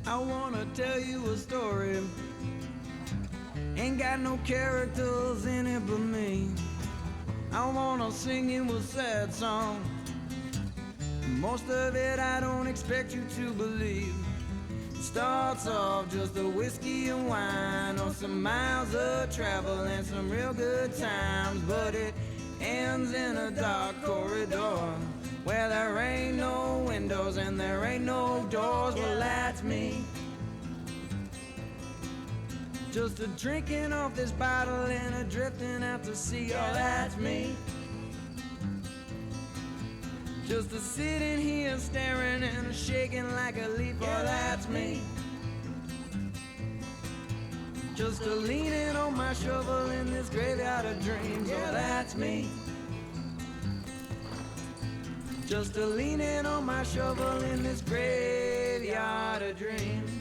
I wanna tell you a story. Ain't got no characters in it but me. I wanna sing you a sad song. Most of it I don't expect you to believe. It starts off just a whiskey and wine, or some miles of travel and some real good times. But it ends in a dark corridor where there ain't no windows and there ain't no doors. Well, that's me, just a drinking off this bottle and a drifting out to sea. Oh, that's me, just a sitting here staring and a shaking like a leaf. Oh, that's me, just a leaning on my shovel in this graveyard of dreams. Oh, that's me, just a leaning on my shovel in this graveyard of dreams.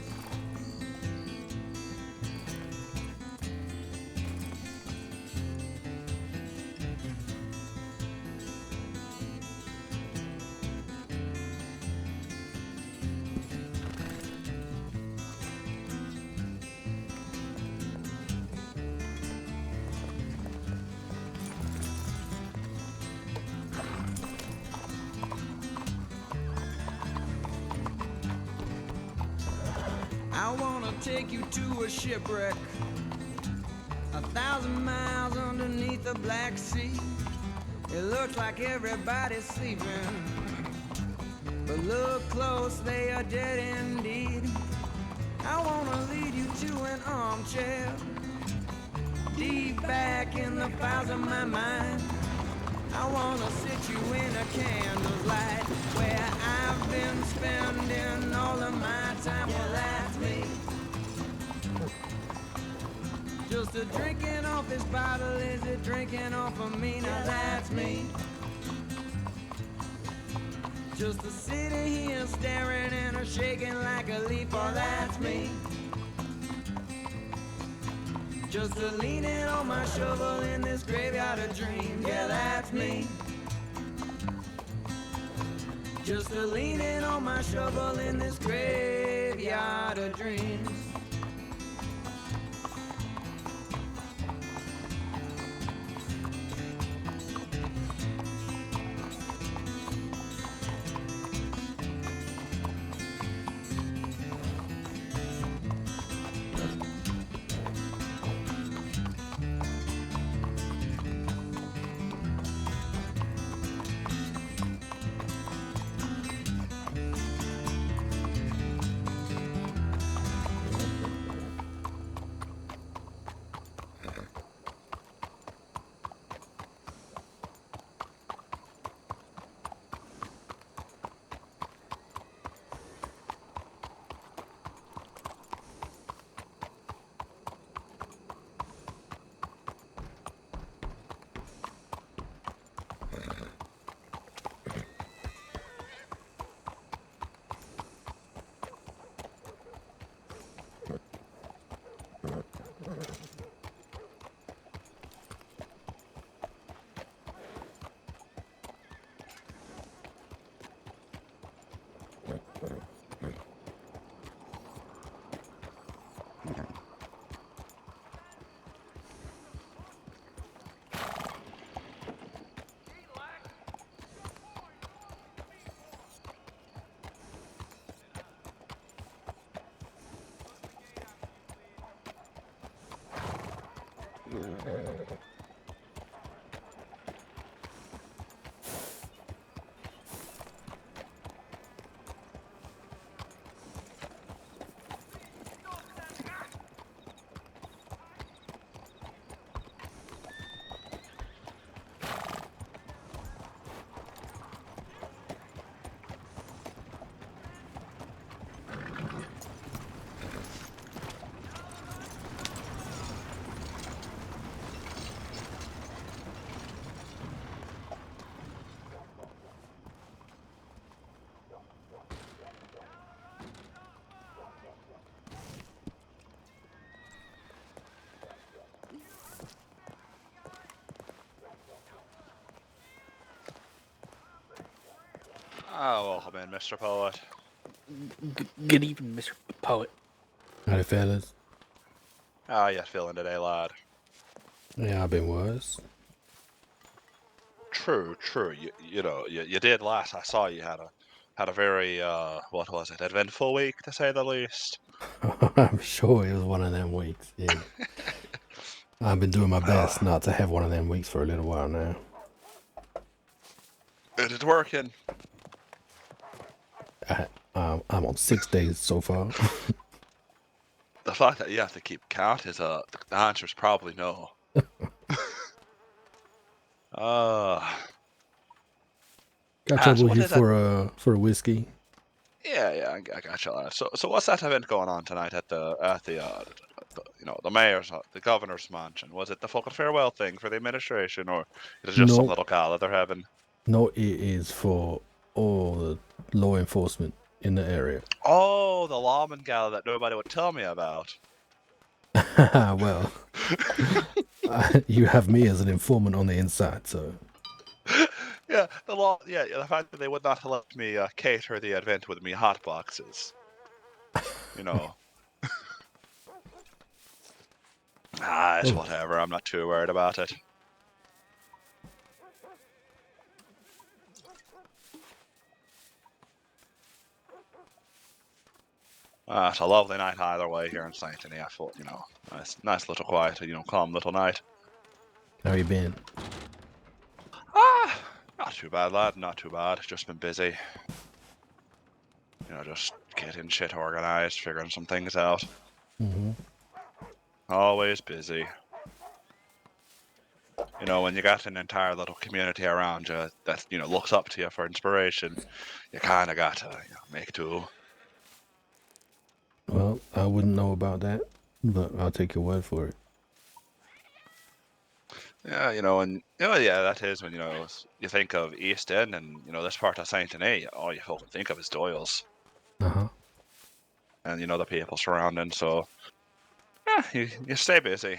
I wanna take you to a shipwreck 1,000 miles underneath the Black Sea. It looks like everybody's sleeping, but look close, they are dead indeed. I wanna lead you to an armchair deep back in the files of my mind. I wanna sit you in a candle's light where I've been spending all of my time. Well, that's me, just a drinking off this bottle. Is it drinking off of me? Now that's me, just a sitting here staring and a shaking like a leaf. Oh, that's me, just a leaning on my shovel in this graveyard of dreams. Yeah, that's me, just a leaning on my shovel in this graveyard of dreams. Oh, welcome in, Mr. Poet. Good evening, Mr. Poet. Howdy, fellas. How you feeling today, lad? Yeah, I've been worse. True. You did last. I saw you had a very what was it? Eventful week to say the least. I'm sure it was one of them weeks. Yeah, I've been doing my best not to have one of them weeks for a little while now. It is working. I'm on 6 days so far. The fact that you have to keep count is the answer is probably no. Uh, Got so trouble what here is that? for a whiskey. Yeah, I got you, lad. So what's that event going on tonight at the mayor's, the governor's mansion? Was it the fucking farewell thing for the administration, or is it just some No, little gala they're having? no, it is for all the law enforcement in the area. Oh, the lawman gala that nobody would tell me about. Well, you have me as an informant on the inside, so Yeah, the fact that they would not let me cater the event with me hot boxes. You know, it's oh, whatever. I'm not too worried about it. It's a lovely night either way here in Saint Denis. I thought, nice little quiet, calm little night. how you been? Not too bad, lad. Not too bad. Just been busy. Just getting shit organized, figuring some things out. Mm-hmm. Always busy. When you got an entire little community around you that, looks up to you for inspiration, you kind of got to make do. Well, I wouldn't know about that, but I'll take your word for it. Yeah, yeah, that is when, you think of East End and, this part of Saint Denis, all you fucking think of is Doyle's Uh-huh. and, the people surrounding. So, yeah, you stay busy.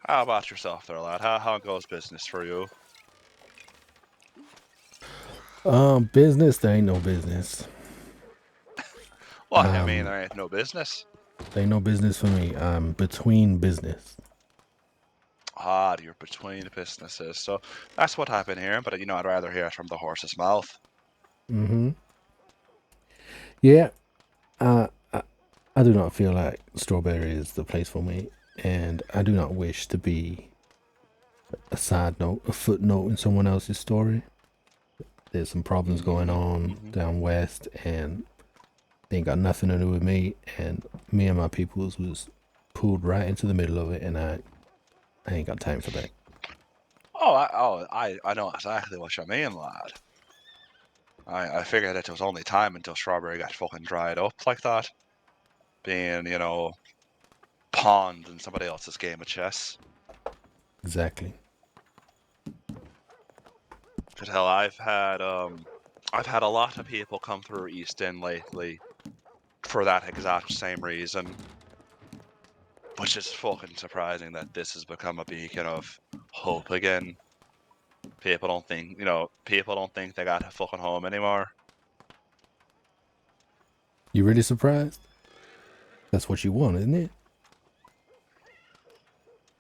How about yourself there, lad? How goes business for you? Business, there ain't no business. What, I mean, there ain't no business. There ain't no business for me. I'm between business. You're between businesses. So that's what I've been hearing, but, I'd rather hear it from the horse's mouth. Mm-hmm. Yeah, I do not feel like Strawberry is the place for me, and I do not wish to be a side note, a footnote in someone else's story. There's some problems going on down west, and they ain't got nothing to do with me, and me and my peoples was pulled right into the middle of it, and I ain't got time for that. I know exactly what you mean, lad. I figured it was only time until Strawberry got fucking dried up like that. Being, pawned in somebody else's game of chess. Exactly. Could tell I've had a lot of people come through East End lately for that exact same reason. Which is fucking surprising that this has become a beacon of hope again. People don't think they got a fucking home anymore. You really surprised? That's what you want, isn't it?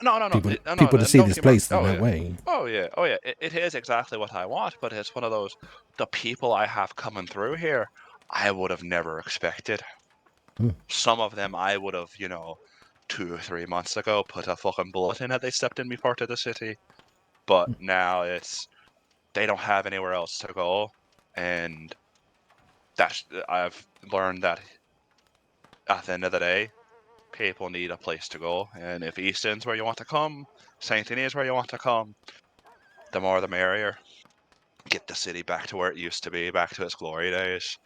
No. People to see Don't this get me wrong. place in that way. Oh yeah. It is exactly what I want, but it's one of those. The people I have coming through here, I would have never expected. Some of them I would have, 2 or 3 months ago put a fucking bullet in had they stepped in me part of the city. But now they don't have anywhere else to go, and I've learned that at the end of the day, people need a place to go, and if Easton's where you want to come, Saint Denis is where you want to come, the more the merrier. Get the city back to where it used to be, back to its glory days.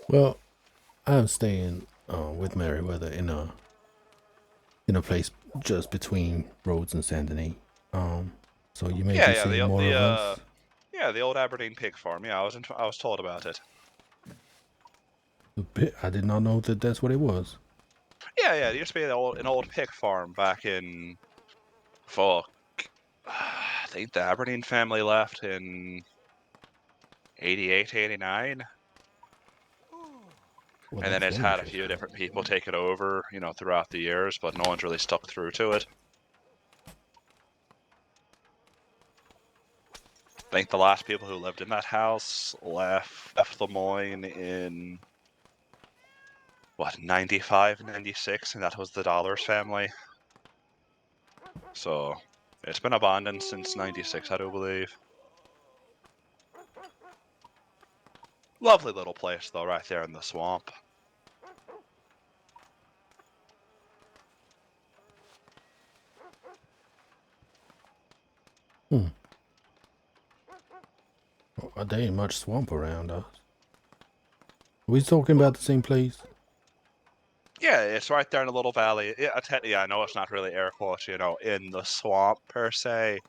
Well, I'm staying with Meriwether in a place just between Rhodes and Saint Denis. So you may be Yeah, seeing more of us. the old Aberdeen pig farm. Yeah, I was told about it. A bit. I did not know that that's what it was. Yeah, it used to be an old pig farm back in fuck think the Aberdeen family left in 88, 89. Well, And then that's it's very had a few interesting. different people take it over, throughout the years, but no one's really stuck through to it. I think the last people who lived in that house left Lemoyne in, 95, 96, and that was the Dollars family. So it's been abandoned since 96, I do believe. Lovely little place, though, right there in the swamp. Oh, there ain't much swamp around us. Are we talking about the same place? Yeah, it's right there in a little valley. I know it's not really air quotes, in the swamp per se.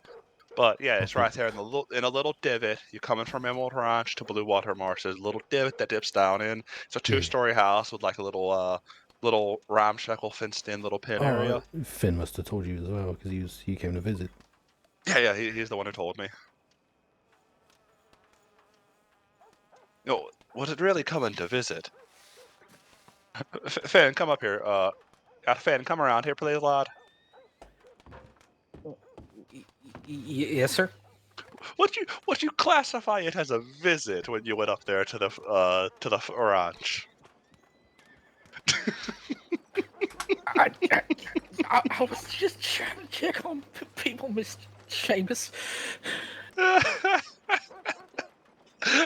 But yeah, it's Okay. right there in a little divot. You're coming from Emerald Ranch to Blue Water Marsh. There's a little divot that dips down in. It's a Yeah. two-story house with like a little ramshackle fenced-in little pin area. Finn must have told you as well because he came to visit. Yeah, he's the one who told me. Was it really coming to visit? Finn, come up here. Finn, come around here, please, lad. Yes, sir. Would you classify it as a visit when you went up there to the ranch? I was just trying to check on people, Miss Seamus.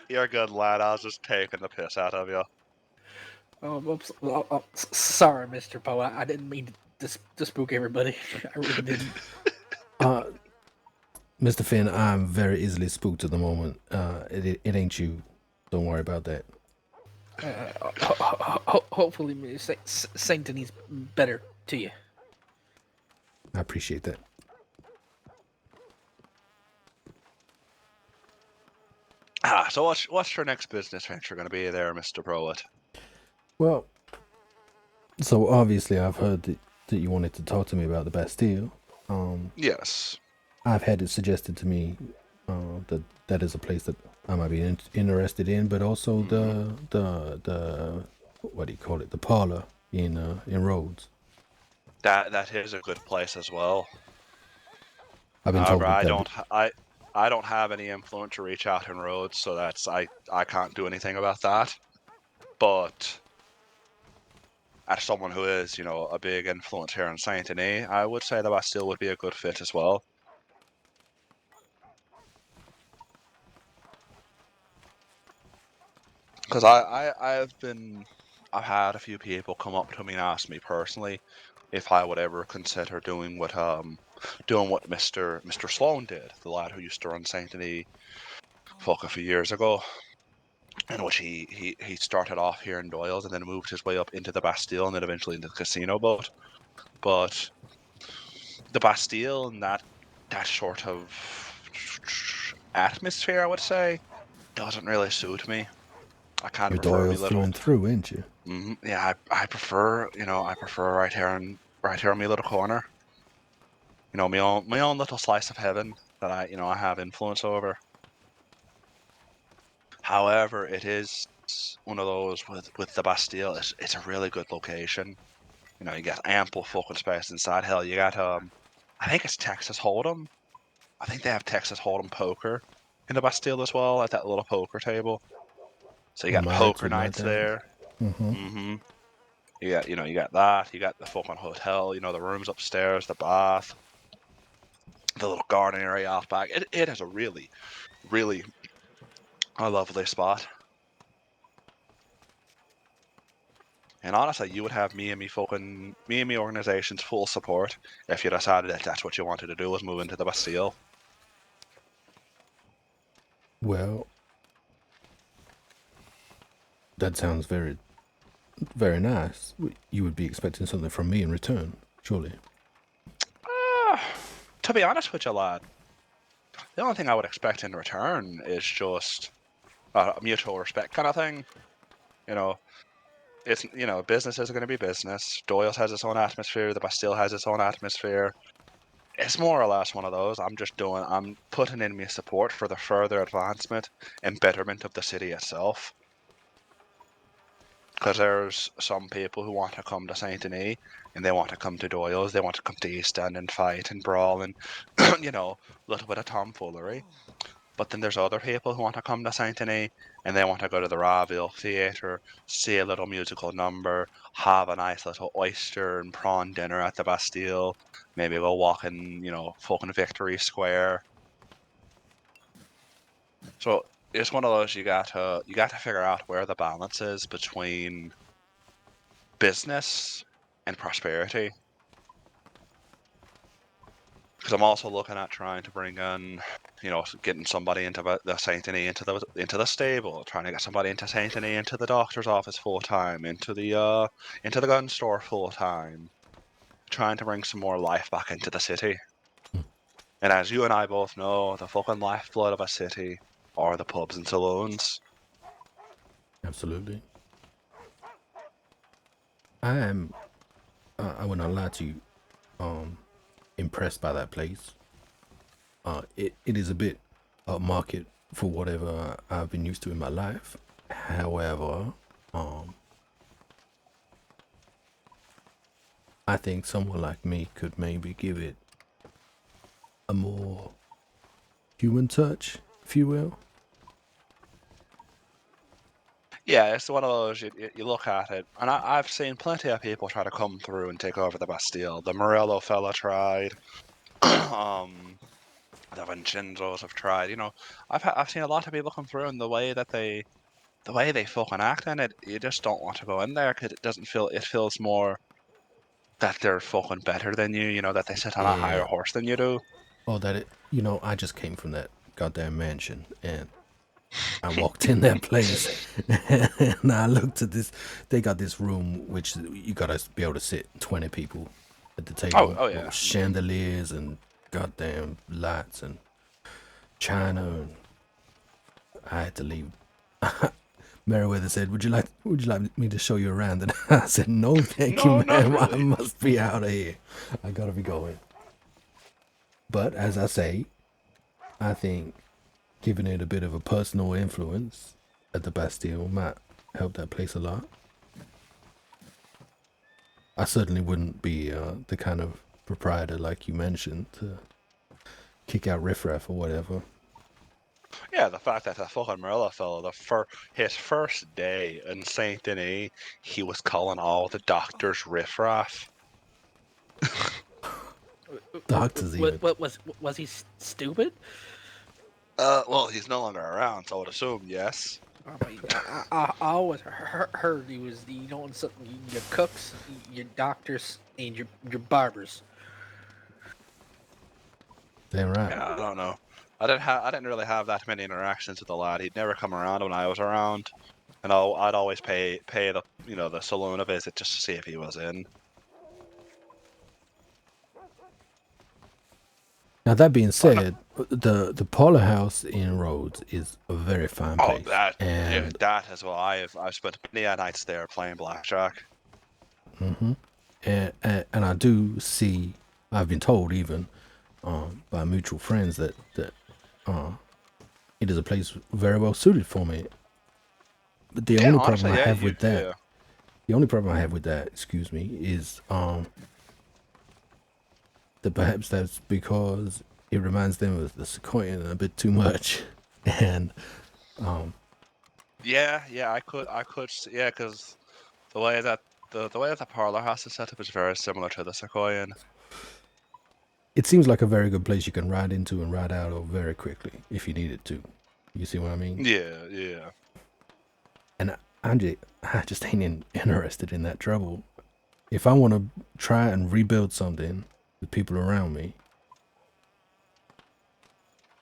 You're a good lad. I was just taking the piss out of you. Sorry, Mr. Poe. I didn't mean to spook everybody. I really didn't. Mr. Finn, I'm very easily spooked at the moment. It ain't you. Don't worry about that. Hopefully, Miss Saint Denis better to you. I appreciate that. So what's your next business venture going to be there, Mr. Prowett? Well, so obviously I've heard that you wanted to talk to me about the Bastille. Yes. I've had it suggested to me that is a place that I might be interested in, but also the what do you call it? The parlor in Rhodes. That is a good place as well. I've been told However, that I don't have any influence to reach out in Rhodes, so I can't do anything about that. But as someone who is, a big influence here in Saint Denis, I would say the Bastille would be a good fit as well. Because I've had a few people come up to me and ask me personally if I would ever consider doing what Mr. Sloan did, the lad who used to run Saint Denis a few years ago, in which he started off here in Doyle's and then moved his way up into the Bastille and then eventually into the casino boat. But the Bastille and that sort of atmosphere, I would say, doesn't really suit me. I kind you're of prefer me Doyle's through little. and through, ain't you? Yeah, I prefer right here in my little corner. My own little slice of heaven that I have influence over. However, it is one of those with the Bastille. It's a really good location. You get ample fucking space inside. Hell, you got I think it's Texas Hold'em. I think they have Texas Hold'em poker in the Bastille as well at that little poker table. So you I got might poker check that nights out. there. Mm-hmm. Mm-hmm. You got that. You got the fucking hotel. The rooms upstairs, the bath, the little garden area out back. It is a really, really a lovely spot. And honestly, you would have me and me organization's full support if you decided that that's what you wanted to do was move into the Bastille. Well, that sounds very, very nice. You would be expecting something from me in return, surely. To be honest with you, lad, the only thing I would expect in return is just a mutual respect kind of thing. It's business is going to be business. Doyle's has its own atmosphere. The Bastille has its own atmosphere. it's more or less one of those. I'm putting in my support for the further advancement and betterment of the city itself. Because there's some people who want to come to Saint Denis and they want to come to Doyle's, they want to come to East End and fight and brawl and, you know, a little bit of tomfoolery. But then there's other people who want to come to Saint Denis and they want to go to the Raville Theatre, see a little musical number, have a nice little oyster and prawn dinner at the Bastille, maybe go walk in, fucking Victory Square. So it's one of those you got to figure out where the balance is between business and prosperity. Because I'm also looking at trying to bring in, getting somebody into the Saint Denis into the stable, trying to get somebody into Saint Denis into the doctor's office full time, into the gun store full time, trying to bring some more life back into the city. And as you and I both know, the fucking lifeblood of a city are the pubs and saloons. Absolutely. I would not lie to you, impressed by that place. It is a bit upmarket for whatever I've been used to in my life. However, I think someone like me could maybe give it a more human touch, if you will. Yeah, it's one of those, you look at it, and I've seen plenty of people try to come through and take over the Bastille. The Morello fella tried. um, the Vincenzos have tried. I've seen a lot of people come through, and the way they fucking act in it, you just don't want to go in there because it feels more that they're fucking better than you. That they sit on a higher Yeah. horse than you do. Oh, I just came from that goddamn mansion and I walked in that place and I looked at this. They got this room which you gotta be able to sit 20 people at the table. Oh With yeah. chandeliers and goddamn lights and china. And I had to leave. Meriwether said, "Would you like me to show you around?" And I said, "No, thank you, No, not ma'am. I really. must be out of here. I gotta be going." But as I say, I think giving it a bit of a personal influence at the Bastille might help that place a lot. I certainly wouldn't be the kind of proprietor like you mentioned to kick out riffraff or whatever. Yeah, the fact that the fucking Morello fella, his first day in Saint Denis, he was calling all the doctors riffraff. Doctors even. What was he stupid? Well, he's no longer around, so I would assume yes. I always heard he was your cooks, your doctors, and your barbers. Damn right. Yeah, I don't know. I didn't really have that many interactions with the lad. He'd never come around when I was around, and I'd always pay the saloon a visit just to see if he was in. Now that being Oh, no. said, the Parlor House in Rhodes is a very fine Oh, place, that yeah, and that as well. I've spent many a nights there playing blackjack. and I do see. I've been told even by mutual friends that it is a place very well suited for me. But the Yeah, only problem honestly, I yeah, have with that, yeah. the only problem I have with that, excuse me, is that perhaps that's because it reminds them of the Sequoian a bit too much, and Yeah, yeah, because the way that the parlor house is set up is very similar to the Sequoian. it seems like a very good place you can ride into and ride out of very quickly if you needed to. You see what I mean? Yeah. And I just ain't interested in that trouble. If I want to try and rebuild something with people around me,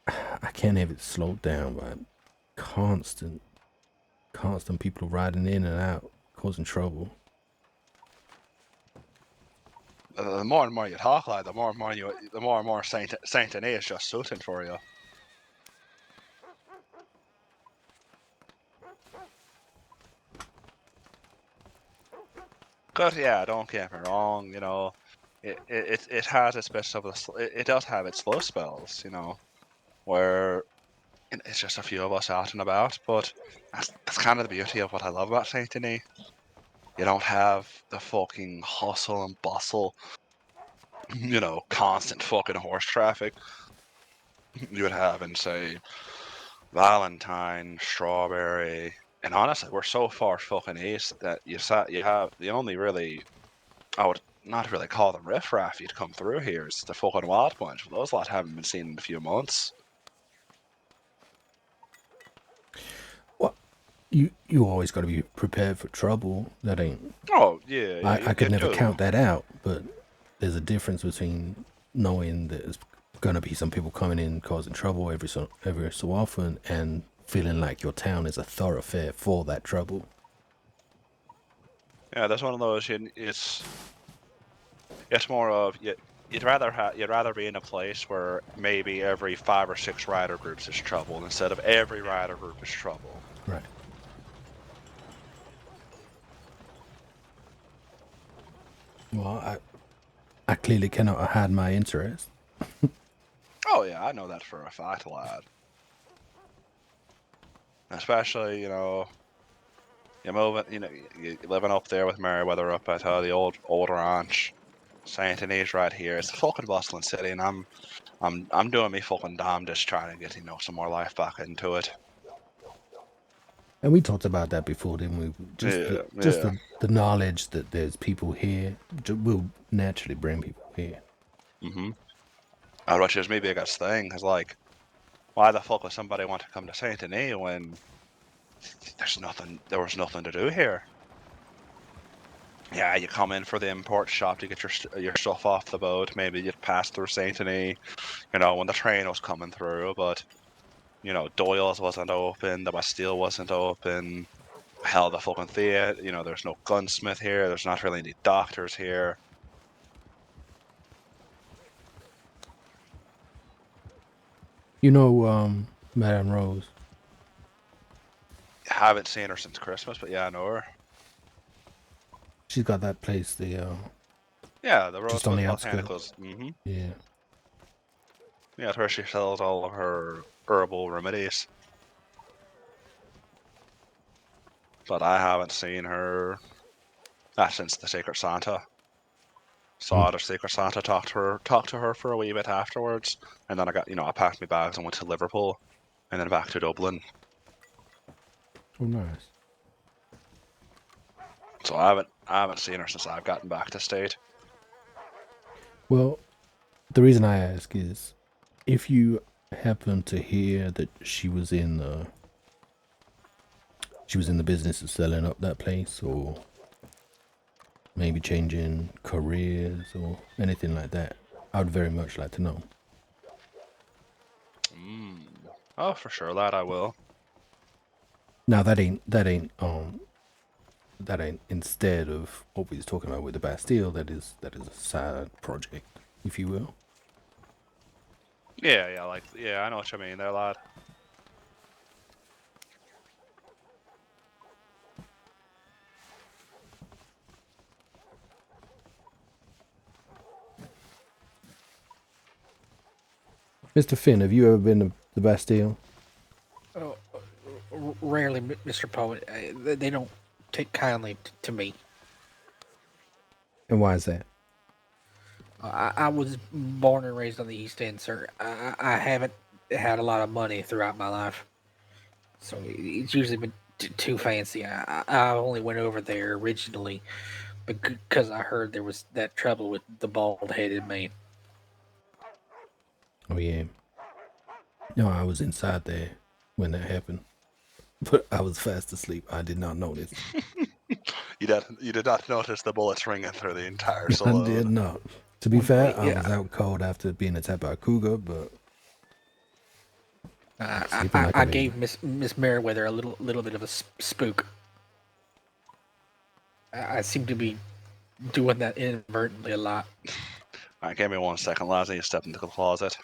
I can't have it slowed down by constant people riding in and out, causing trouble. The more and more you talk, like the more and more Saint Denis is just suiting for you. Cause yeah, don't get me wrong, it has its best of the it does have its slow spells, you know, where it's just a few of us out and about. But that's kind of the beauty of what I love about Saint Denis. You don't have the fucking hustle and bustle, you know, constant fucking horse traffic you would have in, say, Valentine, Strawberry, and honestly, we're so far fucking east that you have the only really, I would not really call them riffraff you'd come through here is the fucking Wild Bunch. Those lot haven't been seen in a few months. Well, you always got to be prepared for trouble. That ain't. Oh yeah, yeah, I could you never do. count that out, but there's a difference between knowing there's gonna be some people coming in causing trouble every so often, and feeling like your town is a thoroughfare for that trouble. Yeah, that's one of those. It's more of you'd rather be in a place where maybe every 5 or 6 rider groups is trouble instead of every rider group is trouble. Right. Well, I clearly cannot hide my interest. Oh yeah, I know that for a fact, lad. Especially, you know, you're moving, you know, you're living up there with Meriwether up at the old ranch. Saint Denis right here. It's a fucking bustling city, and I'm doing me fucking damnedest trying to get, you know, some more life back into it. And we talked about that before, didn't we? Yeah, Just yeah. the knowledge that there's people here will naturally bring people here. Mm-hmm. Which is my biggest thing, is like, why the fuck would somebody want to come to Saint Denis when there was nothing to do here? Yeah, you come in for the import shop to get your stuff off the boat. Maybe you'd pass through Saint Denis, you know, when the train was coming through. But you know, Doyle's wasn't open, the Bastille wasn't open. Hell, the fucking theater. You know, there's no gunsmith here. There's not really any doctors here. You know, Madame Rose. Haven't seen her since Christmas, but yeah, I know her. She's got that place, Yeah, the just on Rosebud the outskirts. Botanicals. Mm-hmm. Yeah. Yeah, it's where she sells all of her herbal remedies. But I haven't seen her since the Secret Santa. Saw the Secret Santa, talked to her for a wee bit afterwards, and then I packed my bags and went to Liverpool, and then back to Dublin. Oh, nice. So I haven't seen her since I've gotten back to state. Well, the reason I ask is, if you happen to hear that she was in the business of selling up that place, or maybe changing careers or anything like that, I would very much like to know. Oh, for sure, lad, I will. Now that ain't instead of what we was talking about with the Bastille. That is a side project, if you will. Yeah, I know what you mean there, lad. Mr. Finn, have you ever been to the Bastille? Oh, rarely, Mr. Poet. They don't take kindly to me. And why is that? I was born and raised on the East End, sir. I haven't had a lot of money throughout my life, so it's usually been too fancy. I only went over there originally because I heard there was that trouble with the bald-headed man. Oh yeah. No, I was inside there when that happened, but I was fast asleep. I did not notice. You did not notice the bullets ringing through the entire I saloon. did not. To be fair, I Yeah. was out cold after being attacked by a cougar, but sleeping like I a baby. gave Miss Meriwether a little bit of a spook. I seem to be doing that inadvertently a lot. Alright, give me 1 second, lads. You stepped into the closet.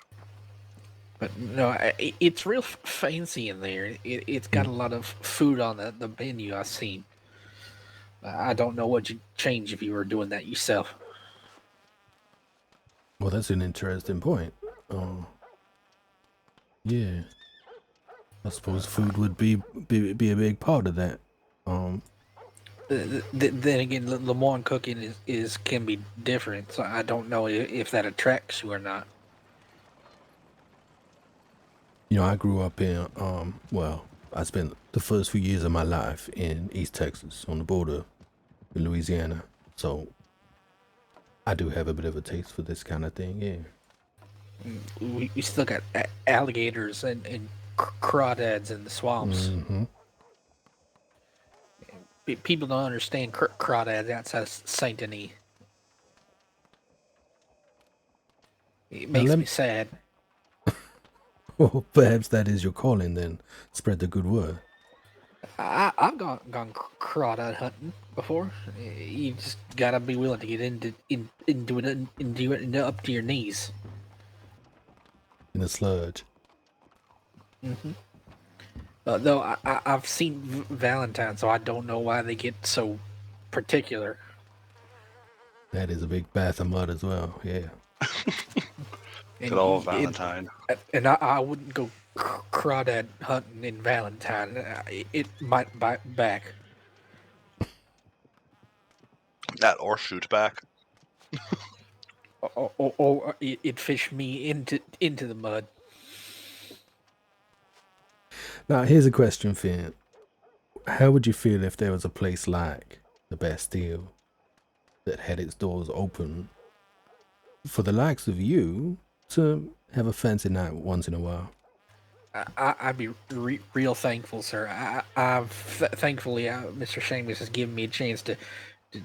But no, it's real fancy in there. It's got a lot of food on the menu I've seen. I don't know what you'd change if you were doing that yourself. Well, that's an interesting point. Yeah, I suppose food would be a big part of that. Then again, Le Mans cooking is can be different, so I don't know if that attracts you or not. You know, I grew up in well, I spent the first few years of my life in East Texas on the border with Louisiana, so I do have a bit of a taste for this kind of thing. Yeah. We still got alligators and crawdads in the swamps. Mm-hmm. People don't understand crawdads outside of Saint Denis. It Now makes me sad. well, perhaps that is your calling. Then spread the good word. I've gone crawdad hunting before. You just gotta be willing to get into it up to your knees. In the sludge. Though I've seen Valentine, so I don't know why they get so particular. That is a big bath of mud as well. Yeah. Good old Valentine. And I wouldn't go crawdad hunting in Valentine. It might bite back. That or shoot back. Or it fished me into the mud. Now here's a question, Finn. How would you feel if there was a place like the Bastille that had its doors open for the likes of you to have a fancy night once in a while? I'd be real thankful, sir. Thankfully, Mr. Seamus has given me a chance to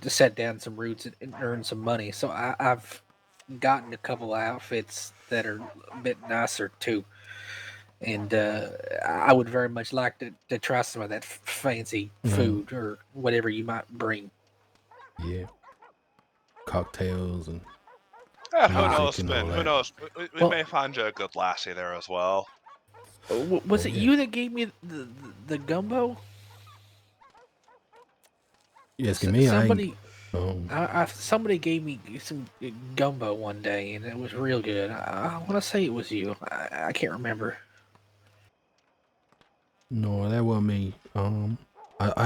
set down some roots and earn some money. So I've gotten a couple of outfits that are a bit nicer too, and I would very much like to try some of that fancy food or whatever you might bring. Yeah. Cocktails and Who knows, music and all Spin? Who that. knows? We Well- may find you a good lassie there as well. Was it yeah. you that gave me the gumbo? You asking me? Somebody. I Somebody gave me some gumbo one day, and it was real good. I want to say it was you. I can't remember. no, that wasn't me. I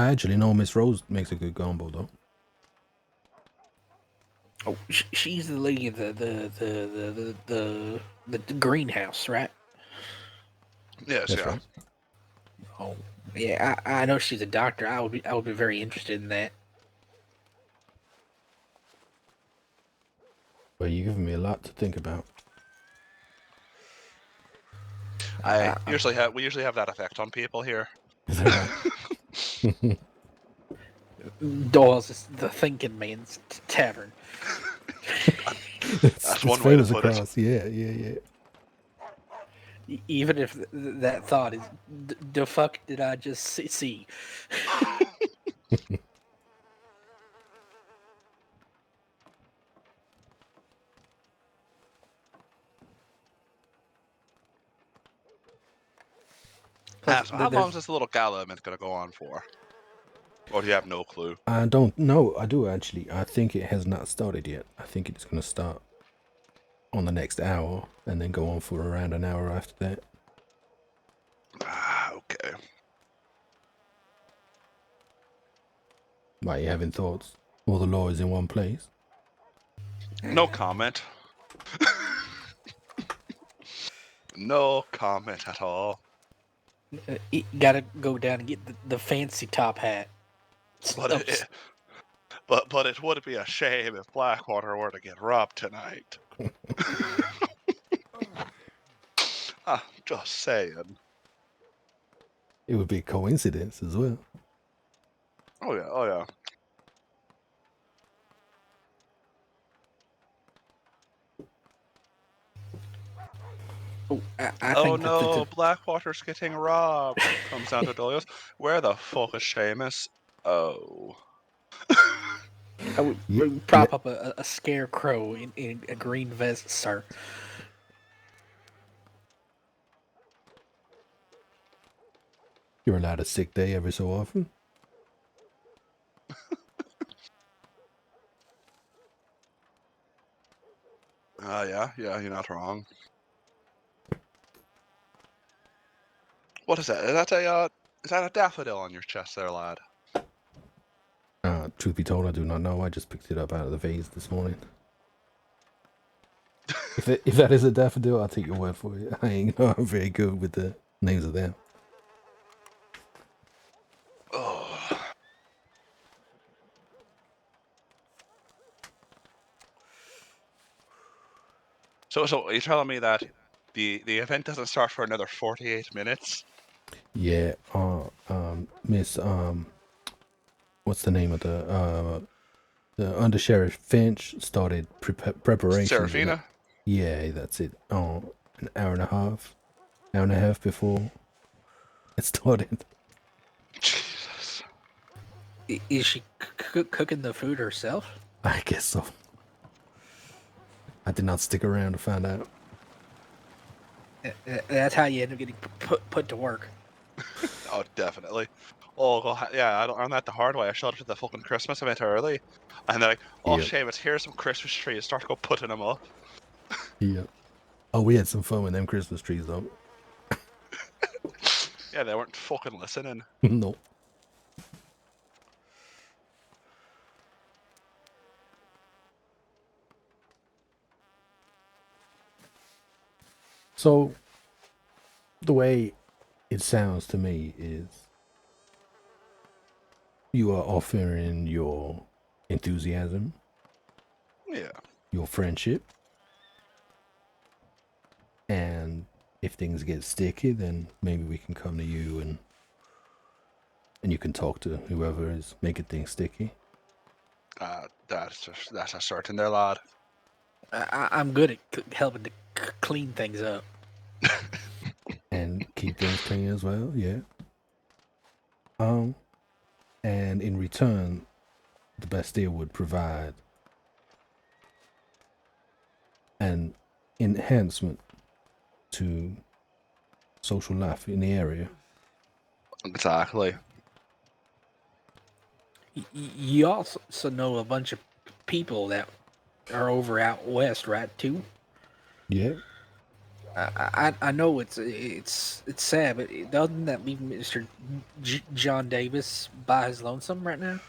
actually know Miss Rose makes a good gumbo though. Oh, she's the lady of the greenhouse, right? Yes, That's yeah. right. Oh, yeah. I know she's a doctor. I would be very interested in that. Well, you're giving me a lot to think about. We usually have that effect on people here. Is that right? Doyle's is the thinking man's tavern. That's one way to put it. Yeah. Even if that thought is, the fuck did I just see? How long is this little gala event going to go on for? Or do you have no clue? I don't know. I do actually. I think it has not started yet. I think it's going to start on the next hour and then go on for around an hour after that. Okay. Why, you having thoughts? All the law is in one place. No comment. No comment at all. You gotta go down and get the fancy top hat. But it would be a shame if Blackwater were to get robbed tonight. Just saying. It would be a coincidence as well. Oh yeah. I Oh think no, Blackwater's getting robbed. Comes down to Dolios. Where the fuck is Seamus? Oh. I would prop up a scarecrow in a green vest, sir. You're allowed a sick day every so often. Yeah. Yeah, you're not wrong. What is that? Is that a daffodil on your chest there, lad? Truth be told, I do not know. I just picked it up out of the vase this morning. If that is a daffodil, I'll take your word for it. I ain't I'm very good with the names of them. Oh. So are you telling me that the event doesn't start for another 48 minutes? Yeah, Miss what's the name of the under sheriff Finch started preparations. Serafina? Yeah, that's it. An hour and a half before it started. Jesus. Is she cooking the food herself? I guess so. I did not stick around to find out. That's how you end up getting put to work. Oh, definitely. Oh, well, yeah, I learned that the hard way. I showed up to the fucking Christmas event early, and they're like, "Oh, Yep. Seamus, here's some Christmas trees. Start to go putting them up." Yep. Oh, we had some fun with them Christmas trees though. Yeah, they weren't fucking listening. No. So, the way it sounds to me is you are offering your enthusiasm, Yeah. your friendship, and if things get sticky, then maybe we can come to you and you can talk to whoever is making things sticky. That's a certain there, lad. I'm good at helping to clean things up. And keep things clean as well, yeah. And in return, the Bastille would provide an enhancement to social life in the area. Exactly. You also know a bunch of people that are over out west, right? Too. Yeah, I know it's sad, but doesn't that leave Mr. John Davis by his lonesome right now?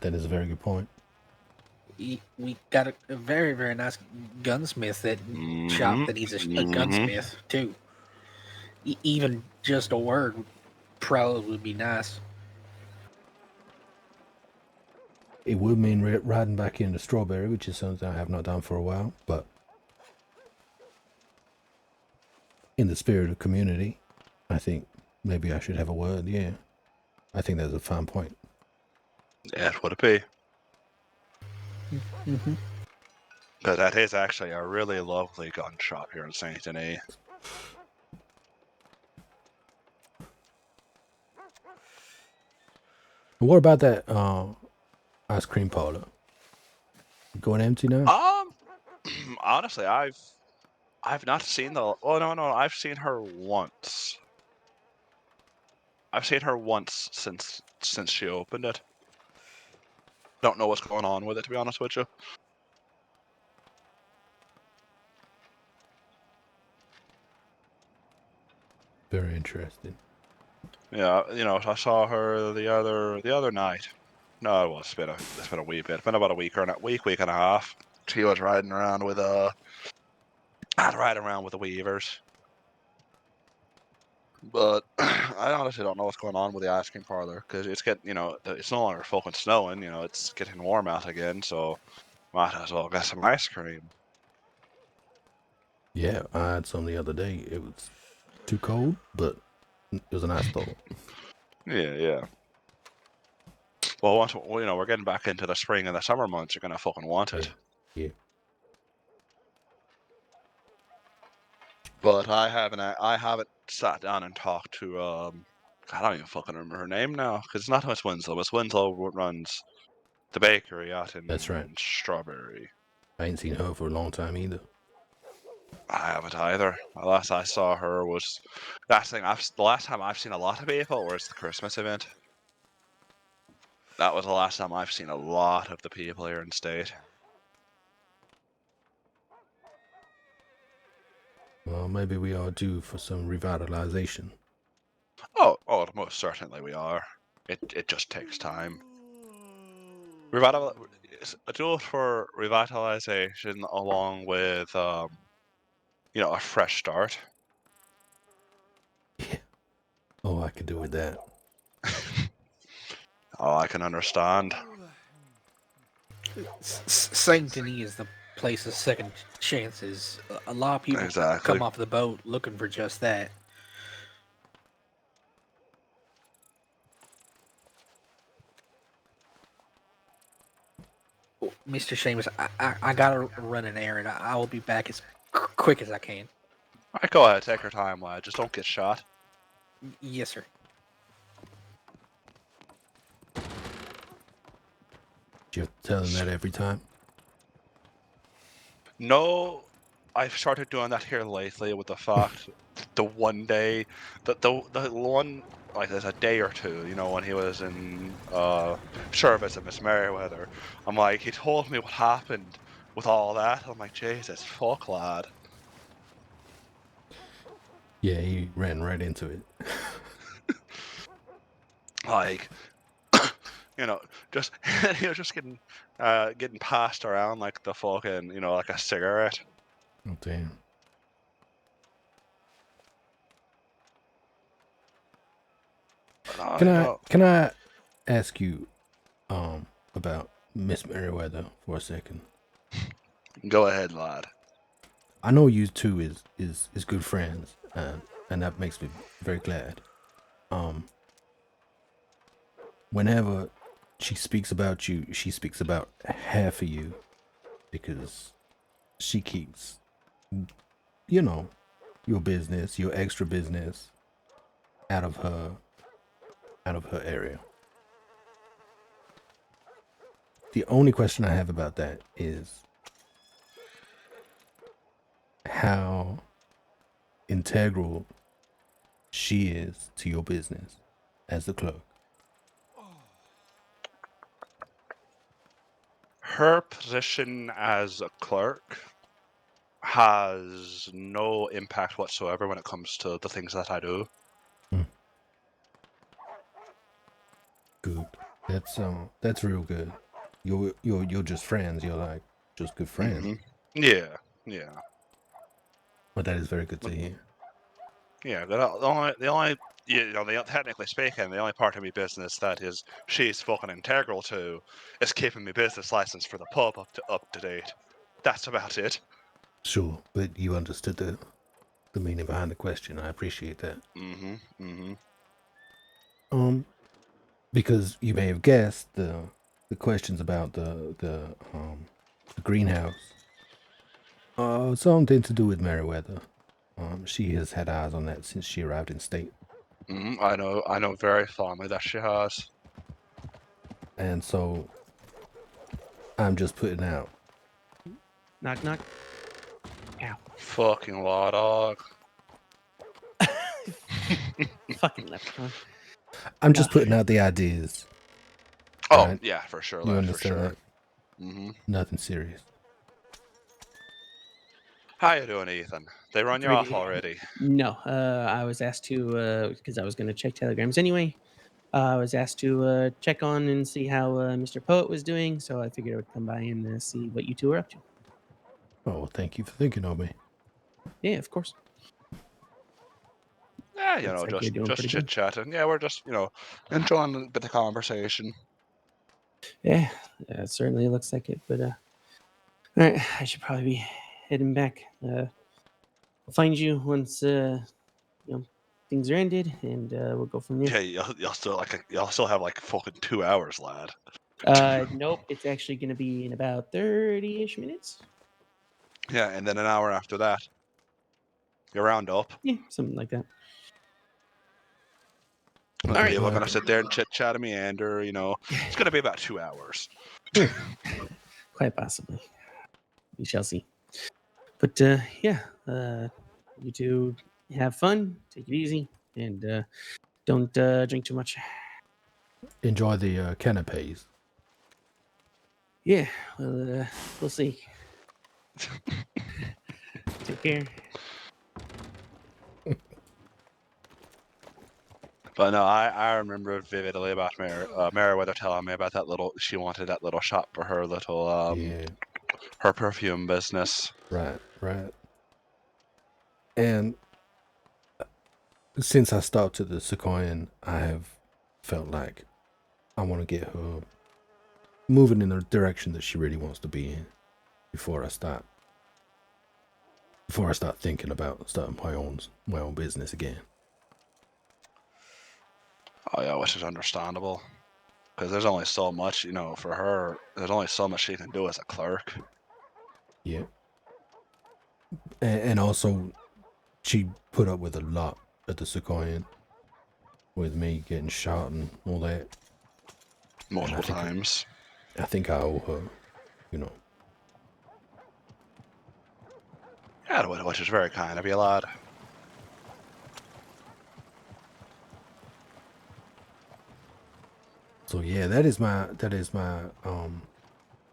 that is a very good point. We got a very very nice gunsmith that shop Mm-hmm. that he's a Mm-hmm. gunsmith too. Even just a word probably would be nice. It would mean riding back into Strawberry, which is something I have not done for a while, but in the spirit of community, I think maybe I should have a word, yeah. I think that's a fine point. Yeah, it would be. Mm-hmm. Because that is actually a really lovely gun shop here in Saint Denis. What about that ice cream parlor? Going empty now? Honestly, I've not seen the. Oh no, I've seen her once. I've seen her once since she opened it. Don't know what's going on with it, to be honest with you. Very interesting. Yeah, I saw her the other night. No, it was. It's been a wee bit. It's been about a week week and a half. She was riding around with the Weavers. But I honestly don't know what's going on with the ice cream parlor because it's getting, it's no longer fucking snowing. It's getting warm out again, so might as well get some ice cream. Yeah, I had some the other day. It was too cold, but it was a nice thought. Yeah. Well, once we're getting back into the spring and the summer months, you're gonna fucking want it. Yeah. But I haven't sat down and talked to I don't even fucking remember her name now because it's not Miss Winslow. Miss Winslow runs the bakery out That's right. in Strawberry. I ain't seen her for a long time either. I haven't either. The last I saw her was the last time I've seen a lot of people was the Christmas event. That was the last time I've seen a lot of the people here in state. Well, maybe we are due for some revitalization. Oh, most certainly we are. It just takes time. Do it for revitalization along with a fresh start. Oh, I could do with that. Oh, I can understand. Saint Denis is the place of second chances. A lot of people Exactly. come off the boat looking for just that. Mr. Seamus, I gotta run an errand. I will be back as quick as I can. All right, go ahead, take your time, lad. Just don't get shot. Yes, sir. Do you have to tell him that every time? No, I've started doing that here lately with the fact the one day, the one like there's a day or two, when he was in service at Miss Merriweather. I'm like, he told me what happened with all that. I'm like, Jesus, fuck, lad. Yeah, he ran right into it. Like, just just getting passed around like the fucking, like a cigarette. Oh, damn. But, Can I ask you about Miss Merriweather for a second? Go ahead, lad. I know you two is good friends, and that makes me very glad. Whenever she speaks about you, she speaks about half of you, because she keeps, your business, your extra business, out of her area. The only question I have about that is how integral she is to your business as the clerk. Her position as a clerk has no impact whatsoever when it comes to the things that I do. Good. That's real good. You're just friends. You're like just good friends. Mm-hmm. Yeah. But that is very good to hear. Yeah, technically speaking, the only part of my business that is she's fucking integral to is keeping my business license for the pub up to date. That's about it. Sure, but you understood the meaning behind the question. I appreciate that. Mm-hmm. Because you may have guessed the questions about the greenhouse. Something to do with Merriweather. She has had eyes on that since she arrived in state. I know very fondly that she has. And so I'm just putting out. Knock, knock. Ow. Fucking law dog. Fucking leprechaun. I'm just putting out the ideas. Oh, right? yeah, for sure, You lad, understand for sure. that? Mm-hmm. Nothing serious. How you doing, Ethan? They run you Pretty off good. already? No, I was asked to, because I was going to check telegrams anyway. I was asked to check on and see how Mr. Poet was doing, so I figured I would come by and see what you two are up to. Oh, well, thank you for thinking of me. Yeah, of course. Yeah, Looks like you're doing just pretty chit good. chatting. Yeah, we're just enjoying a bit of conversation. Yeah, it certainly looks like it. But all right, I should probably be heading back. I'll find you once things are ended, and we'll go from there. Yeah, you'll still have like fucking 2 hours, lad. Nope, it's actually going to be in about 30-ish minutes. Yeah, and then an hour after that, you round up. Yeah, something like that. And All right. people are gonna sit there and chit chat and meander. It's gonna be about 2 hours. Quite possibly. We shall see. But yeah, you two have fun, take it easy, and don't drink too much. Enjoy the canapes. Yeah, well, we'll see. Take care. But no, I remember vividly about Meriwether telling me about that little. She wanted that little shop for her little Yeah, her perfume business. right, right. And since I started the Sequoian, I have felt like I want to get her moving in the direction that she really wants to be in before I start thinking about starting my own business again. Oh yeah, which is understandable because there's only so much, for her. There's only so much she can do as a clerk. Yeah, and also she put up with a lot at the Sequoian, with me getting shot and all that. And Multiple times. I think I owe her, you know. Yeah, which is very kind of you, lad. So yeah, that is my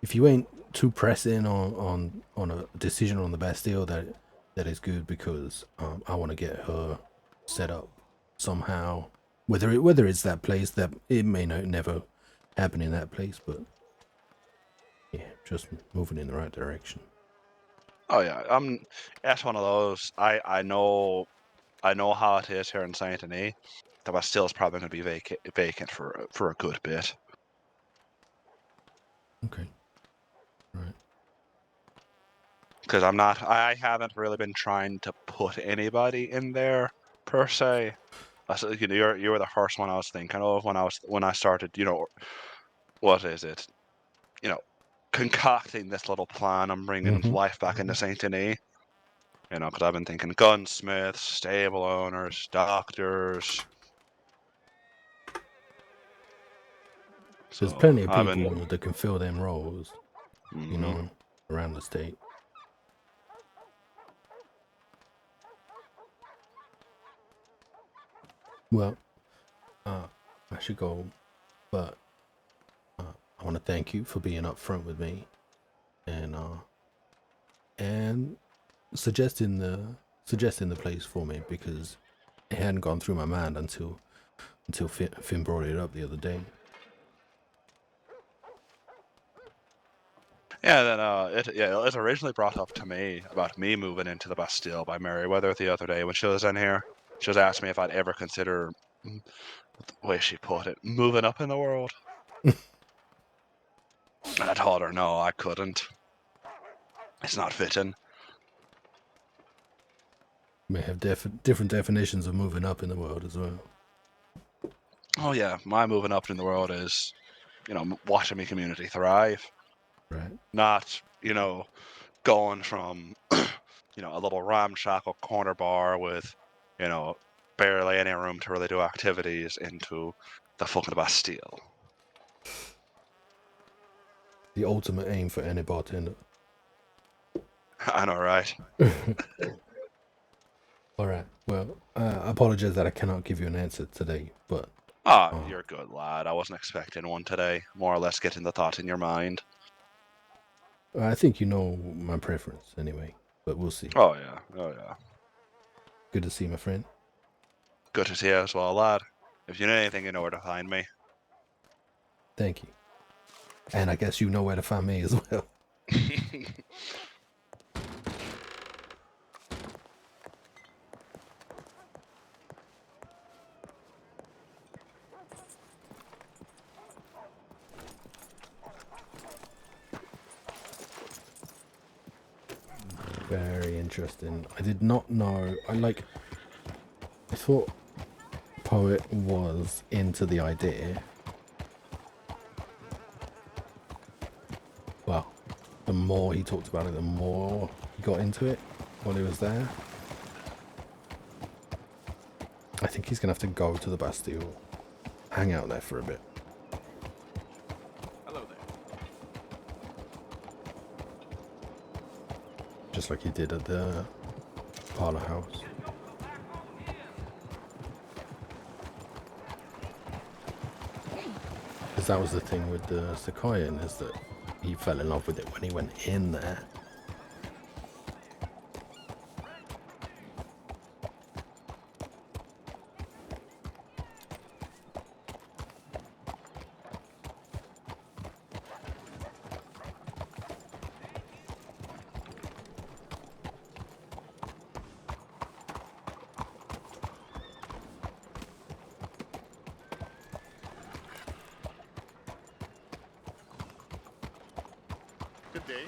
if you ain't too pressing on a decision on the Bastille, that is good, because I want to get her set up somehow. Whether it's that place, that it may not never happen in that place, but yeah, just moving in the right direction. Oh yeah, that's one of those. I know how it is here in Saint Denis. The Bastille is probably going to be vacant for a good bit. Okay, right. Because I haven't really been trying to put anybody in there per se. You were the first one I was thinking of when I started. What is it? Concocting this little plan on bringing Mm-hmm. life back into Saint Denis. Because I've been thinking gunsmiths, stable owners, doctors. There's So plenty of I've people been. that can fill them roles, you Mhm. know, around the state. Well, I should go, but I want to thank you for being upfront with me, and and suggesting the place for me, because it hadn't gone through my mind until Finn brought it up the other day. Yeah, then it was originally brought up to me about me moving into the Bastille by Meriwether the other day when she was in here. She was asking me if I'd ever consider, the way she put it, moving up in the world. And I told her no, I couldn't. It's not fitting. May have different definitions of moving up in the world as well. Oh yeah, my moving up in the world is, watching my community thrive, Right. not going from a little ramshackle corner bar with you know barely any room to really do activities into the fucking Bastille. The ultimate aim for any bartender. I know, right? All right. Well, I apologize that I cannot give you an answer today, but Ah, you're good, lad. I wasn't expecting one today. More or less getting the thought in your mind. I think you know my preference anyway. But we'll see. Oh yeah, oh yeah. Good to see you, my friend. Good to see you as well, lad. If you need anything, you know where to find me. Thank you. And I guess you know where to find me as well. Very interesting. I did not know. I thought Poet was into the idea. Well, the more he talked about it, the more he got into it while he was there. I think he's gonna have to go to the Bastille, hang out there for a bit. Hello there. Just like he did at the Parlor House. Because that was the thing with the Sequoian, is that he fell in love with it when he went in there. day.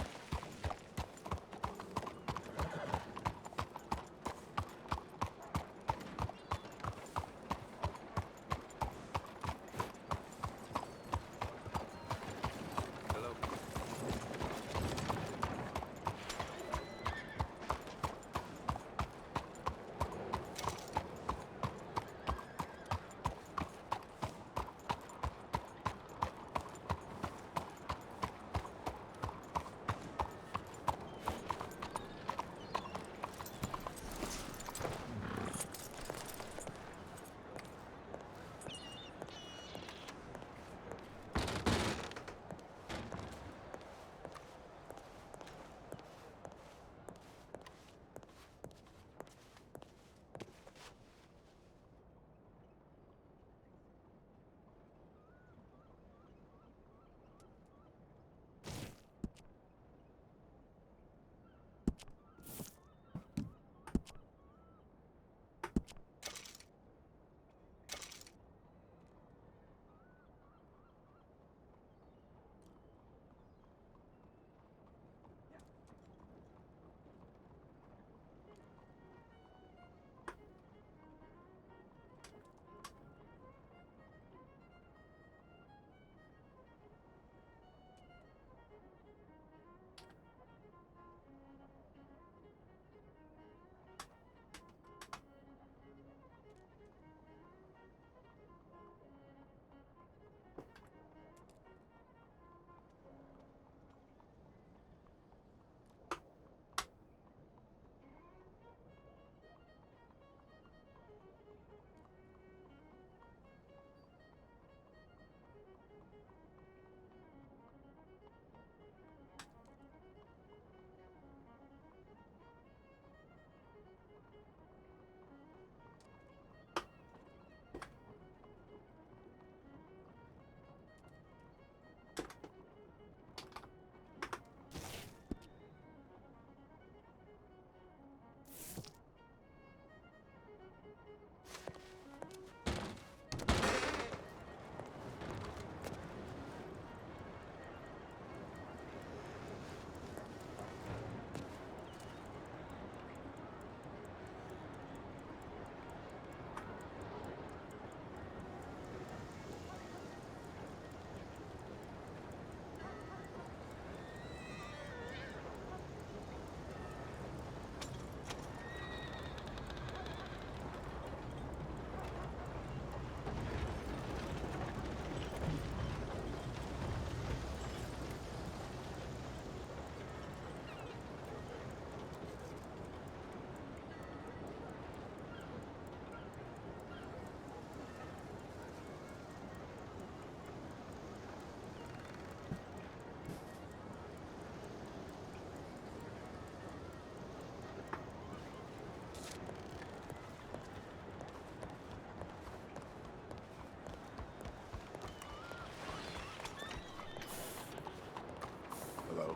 Hello. Hello.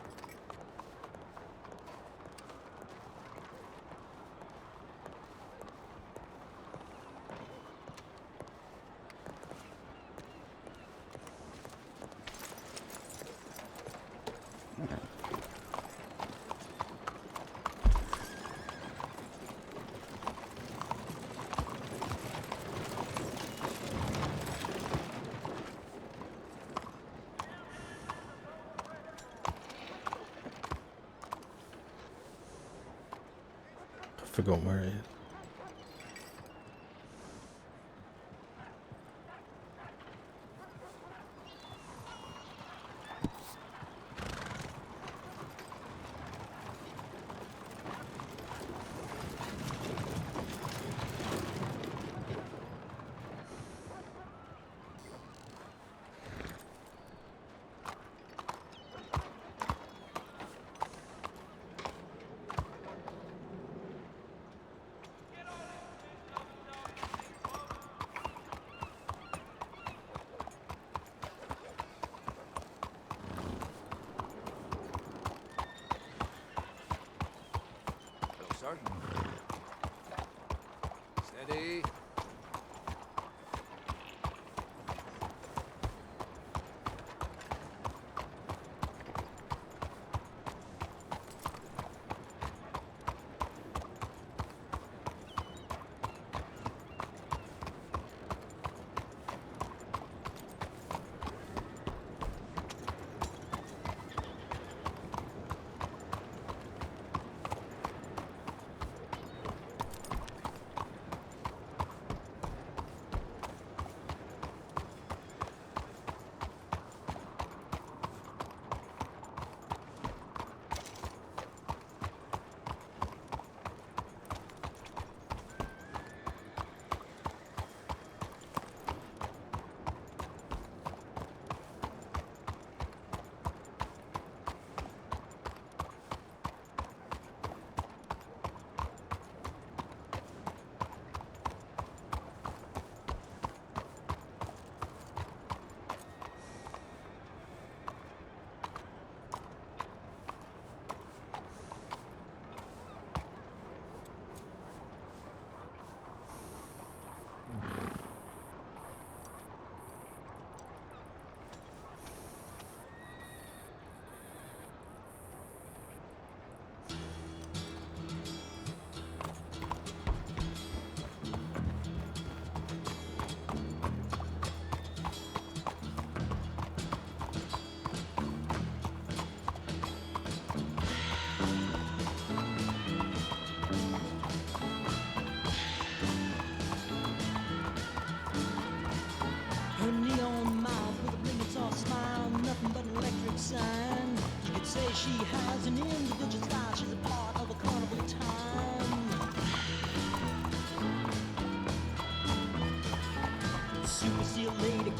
I forgot where it is.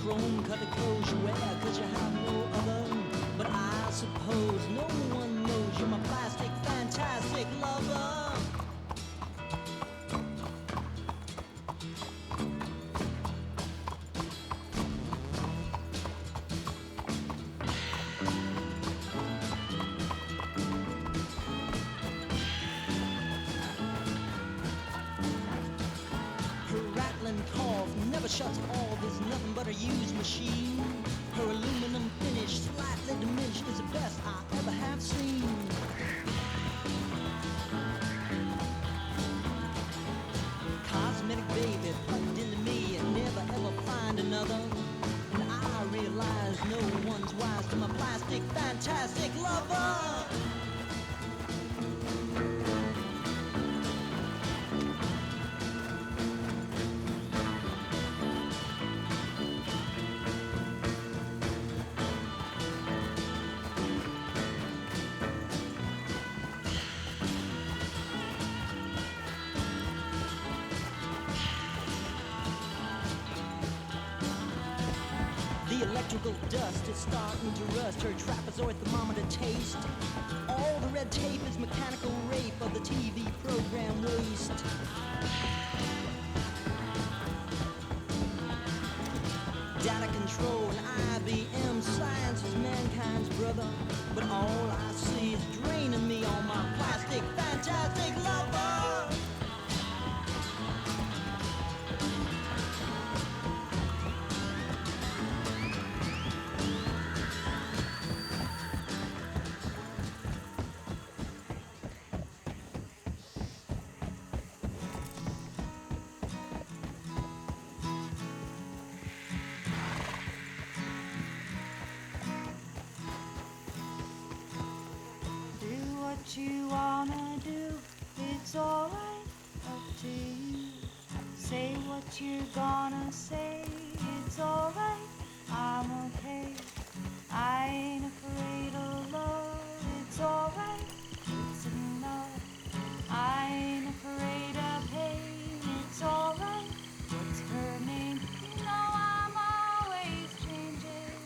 chrome colored clothes you wear, cause you have no other. But I suppose no one knows you're my plastic, fantastic lover. Her rattling cough never shuts off, is nothing but a used machine. Her aluminum finish, slightly diminished, is the best I ever have seen. Cosmetic baby plugged into me and never ever find another. And I realize no one's wise to my plastic, fantastic lover. The electrical dust is starting to rust her trapezoid thermometer taste. All the red tape is mechanical rape of the TV program waste. Data control and IBM science is mankind's brother. But all I see is draining me on my plastic, fantastic lover. What you wanna do, it's alright, up to you. Say what you're gonna say, it's alright, I'm okay. I ain't afraid of love, it's alright, it's enough. I ain't afraid of pain, it's alright. What's her name? You know I'm always changing.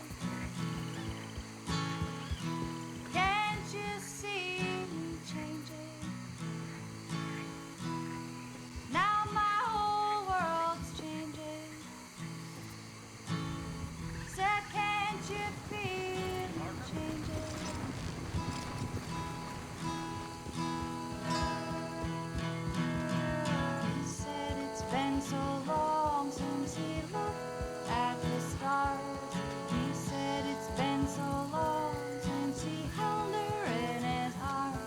Can't you see me changing? Now my whole world's changing. Said, can't you feel me changing? He said it's been so long since he looked at the stars. He said it's been so long since he held her in his arms.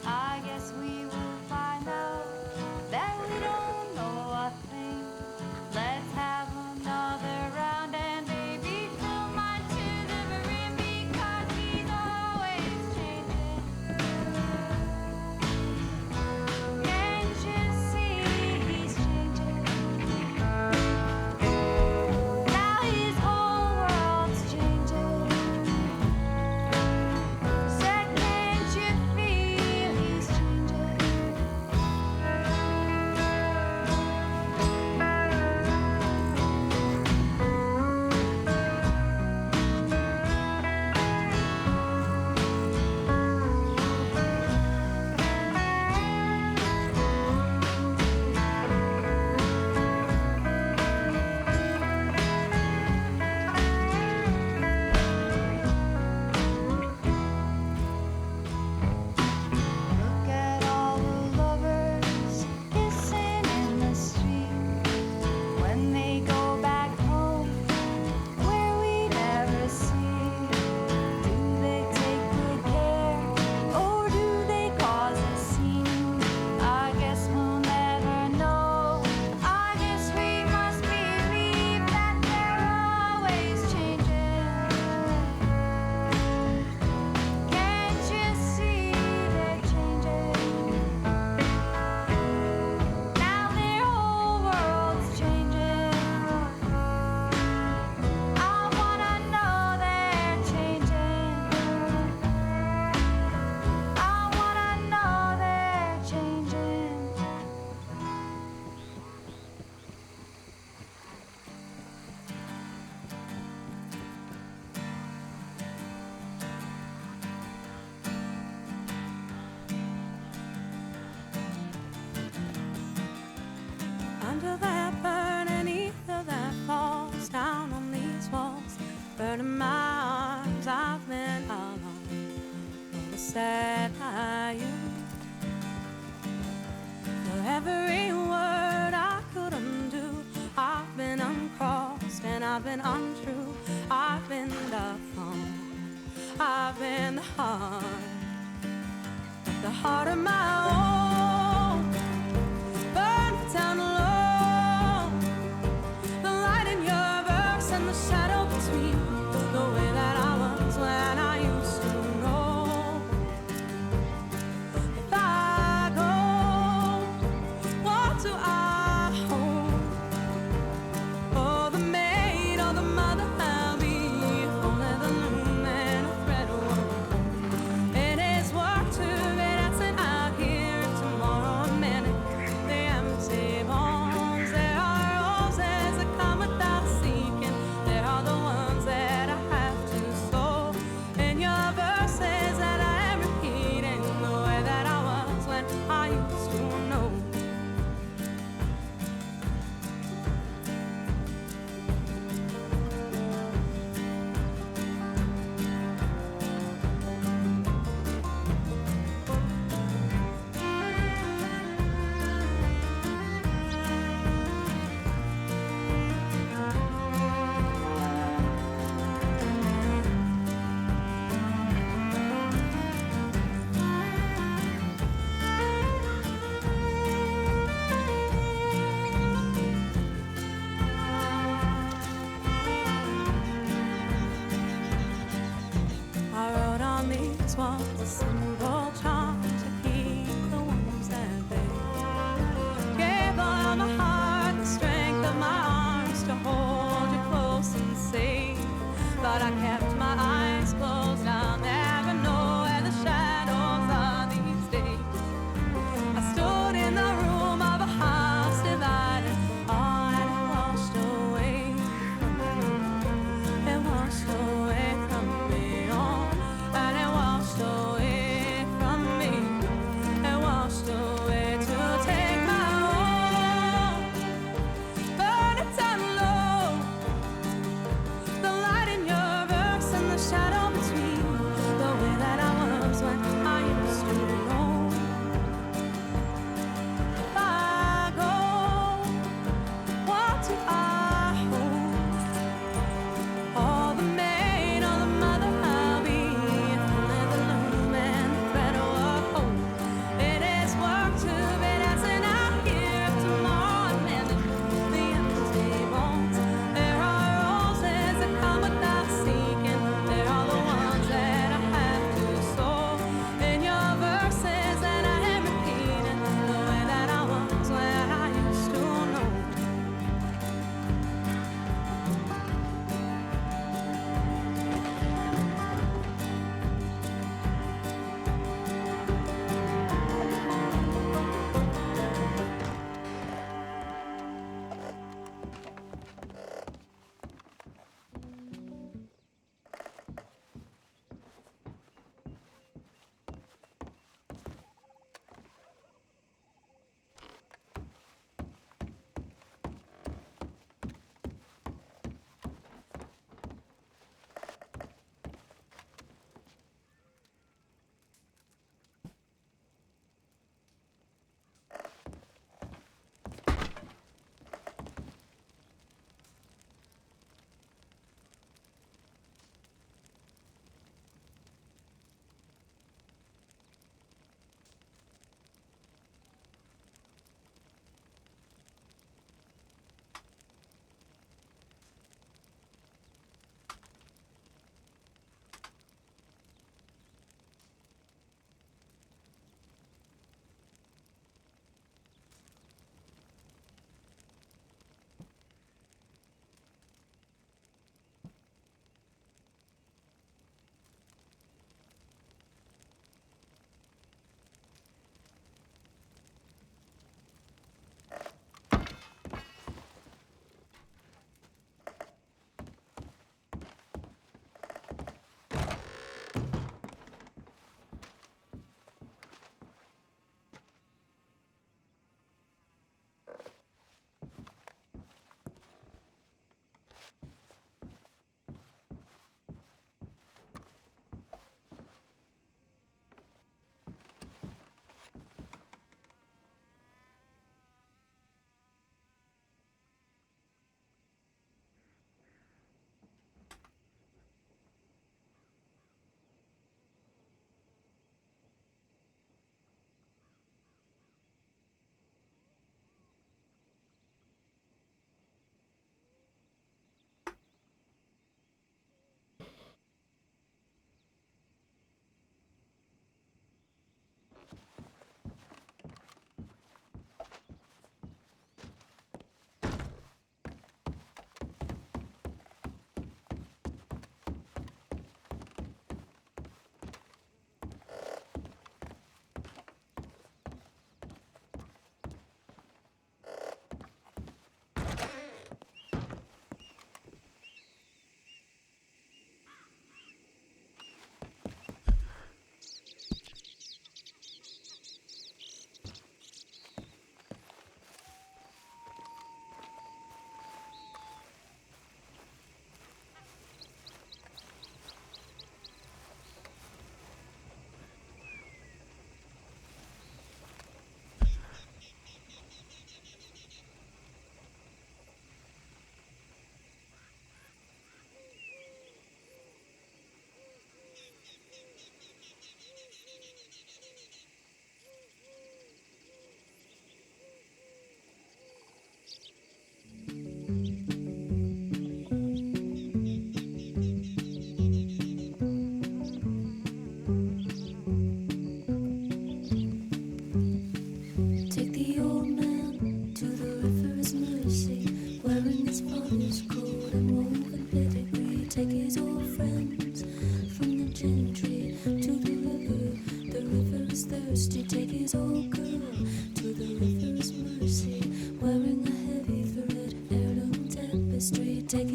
I guess we will find out that we don't know a thing. Let's have another round and baby fill mine to the brim because he's always changing. Can't you see he's changing? words that I use. For every word I could undo, I've been uncrossed and I've been untrue. I've been the phone, I've been the heart of my own. Burned down low, the light in your verse and the shadow between, the way that I was when I used to know. If I go, what do I hold? Oh, the maid or the mother I'll be, if only the loom and a thread won't. It is work to be dancing out here tomorrow a minute. The empty bones, there are roses that come without seeking. There are the ones that I have to sow. In your verses that I am repeating, the way that I was when I used to know. I wrote on these walls a simple charm to keep the wounds at bay. Gave all my heart, the strength of my arms to hold you close and safe. But I kept my eyes closed, I'll never know where the shadows are these days. I stood in the room of a house divided, all and it washed away from me. It washed away from me, oh, and it washed away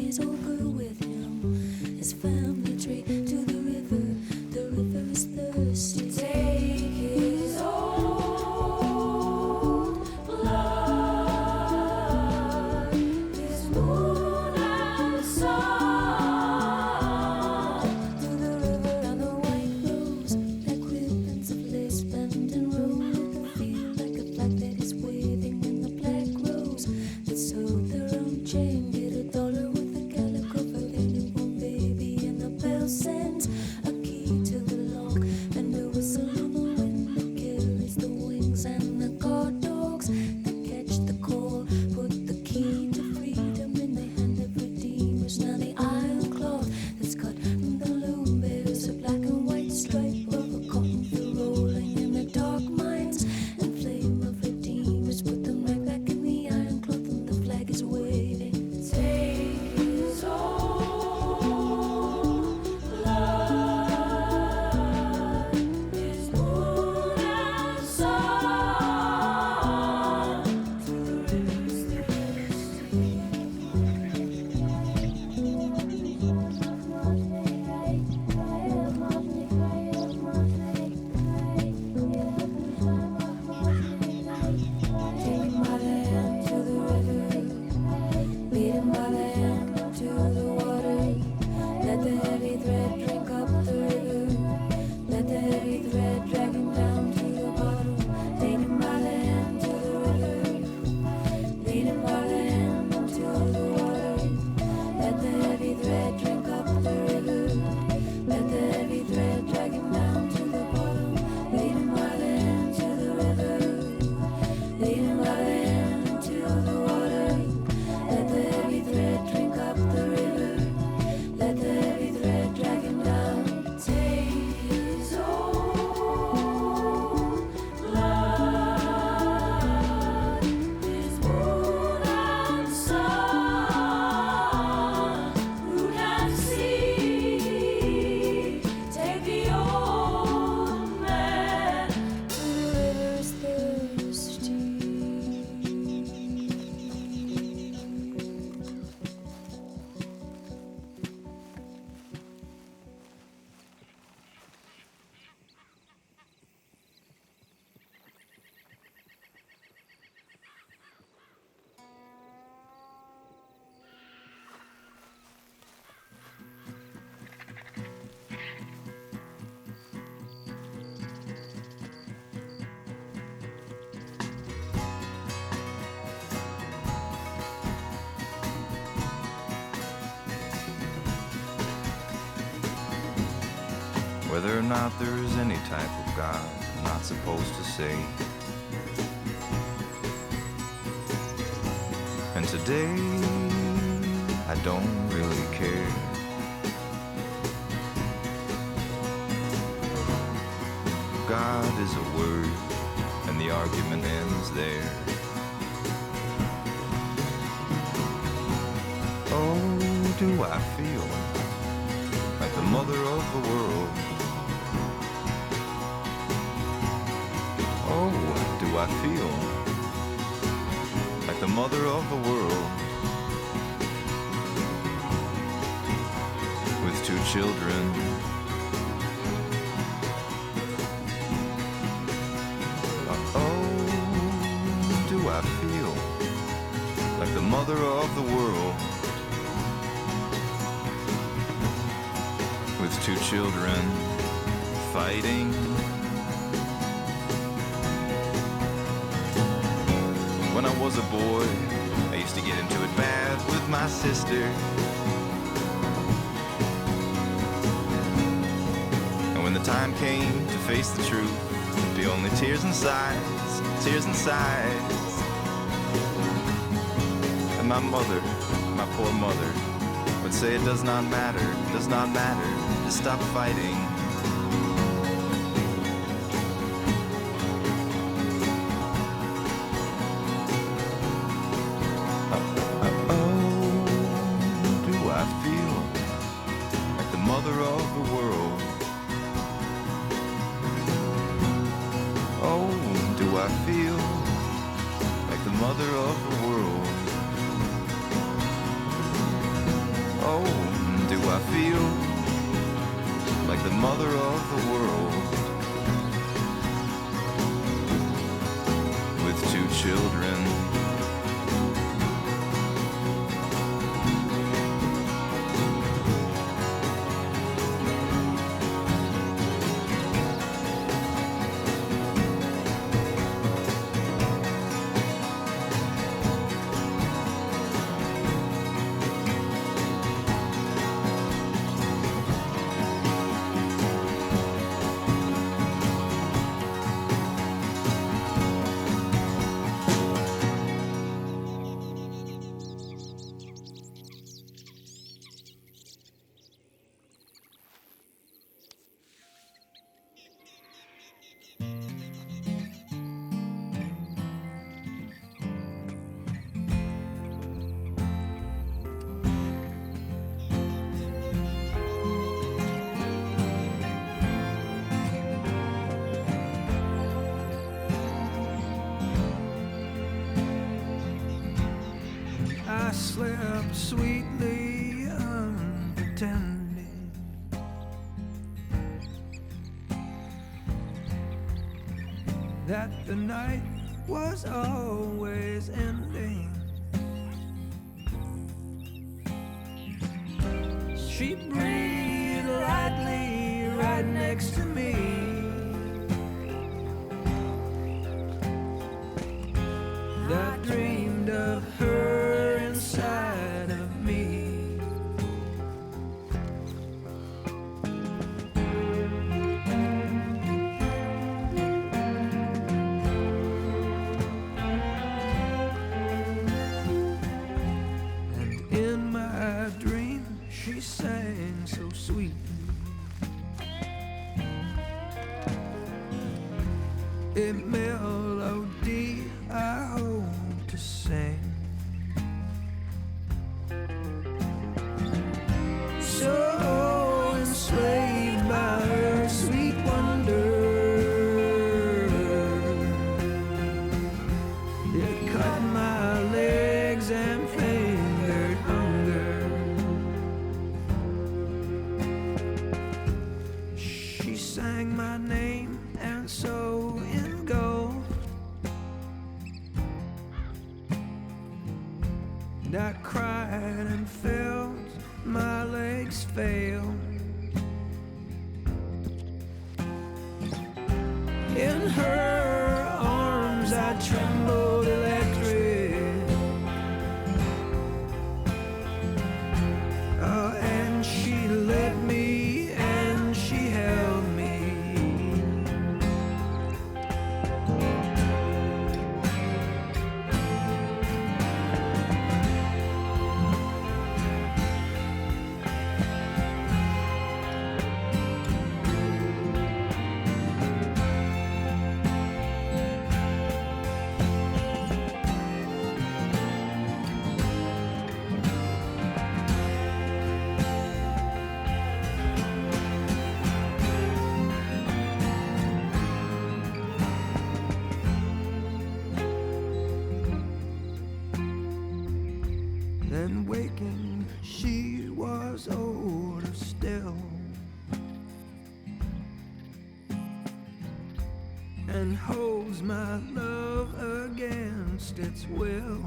his old girl with him. His family tree to the river is thirsty. Take his old blood, his moon and sun, to the river and the white rose, like ribbons of lace bend and roll in the field, like a flag that is waving in the black rose. That sewed their own chain, get $1 with a calico for their newborn baby, and the bell sends a key to the lock, and a whistle on the wind that carries the wings, and the guard dogs that catch the call put the key to freedom in the hand of redeemers. Now the ironcloth that's cut from the loom bears a black and white stripe of a cotton field rolling in the dark mines and flame of redeemers. Put them right back in the ironcloth and the flag is waving. Take his old blood, his moon and sun, to the river's Take him by the hand to the river, lead him by the hand to the water. Let the heavy thread drink up the river, let the heavy thread drag him down to the bottom. Lead him by the hand to the river, lead him by the hand to the water. Let the heavy thread drink up the river, let the heavy thread drag him down to the bottom. Lead him by the hand to the river, lead him by the hand to the water. Let the heavy thread drink up the river, let the heavy thread drag him down. Take his old blood, his moon and sun, root and sea. Take the old man to the river's thirsty. Whether or not there is any type of God, I'm not supposed to say. And today, I don't really care. God is a word, and the argument ends there. Oh, do I feel like the mother of the world? Oh, do I feel like the mother of the world? With 2 children, oh, do I feel like the mother of the world? With 2 children fighting. When I was a boy, I used to get into it bad with my sister. And when the time came to face the truth, it'd be only tears and sighs, tears and sighs. And my mother, my poor mother, would say it does not matter, to stop fighting. Mother of the world. Oh, do I feel like the mother of the world? Oh, do I feel like the mother of the world with 2 children? I slept sweetly unpretending. That the night was always ending. She breathed lightly right next to me. I dreamed of her inside of me. And in my dream she sang so sweetly. A melody I hope to sing. So enslaved by her sweet wonder, it cut my legs and fingered hunger. She sang my name and so engulfed, and I cried and felt my legs fail. In her arms I trembled electric. And she led me and she held me. Then waking, she was older still, and holds my love against its will.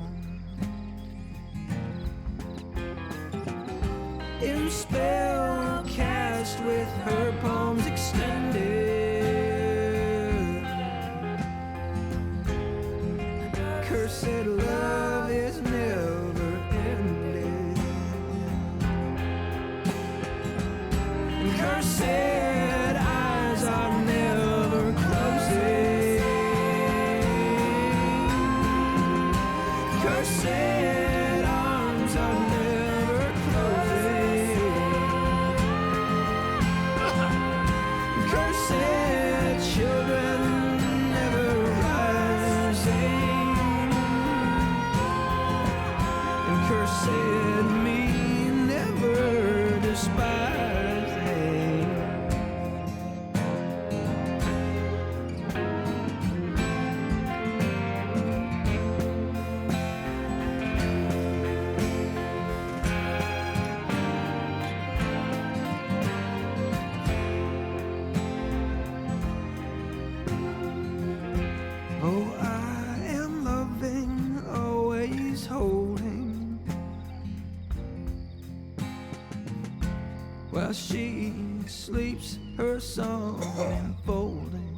In spell cast with her palms extended, cursed love is never ended. Cursed eyes are never closing. Cursed arms are never closing. Cursed children never rising. And cursed me never despising. while she sleeps, her song enfolding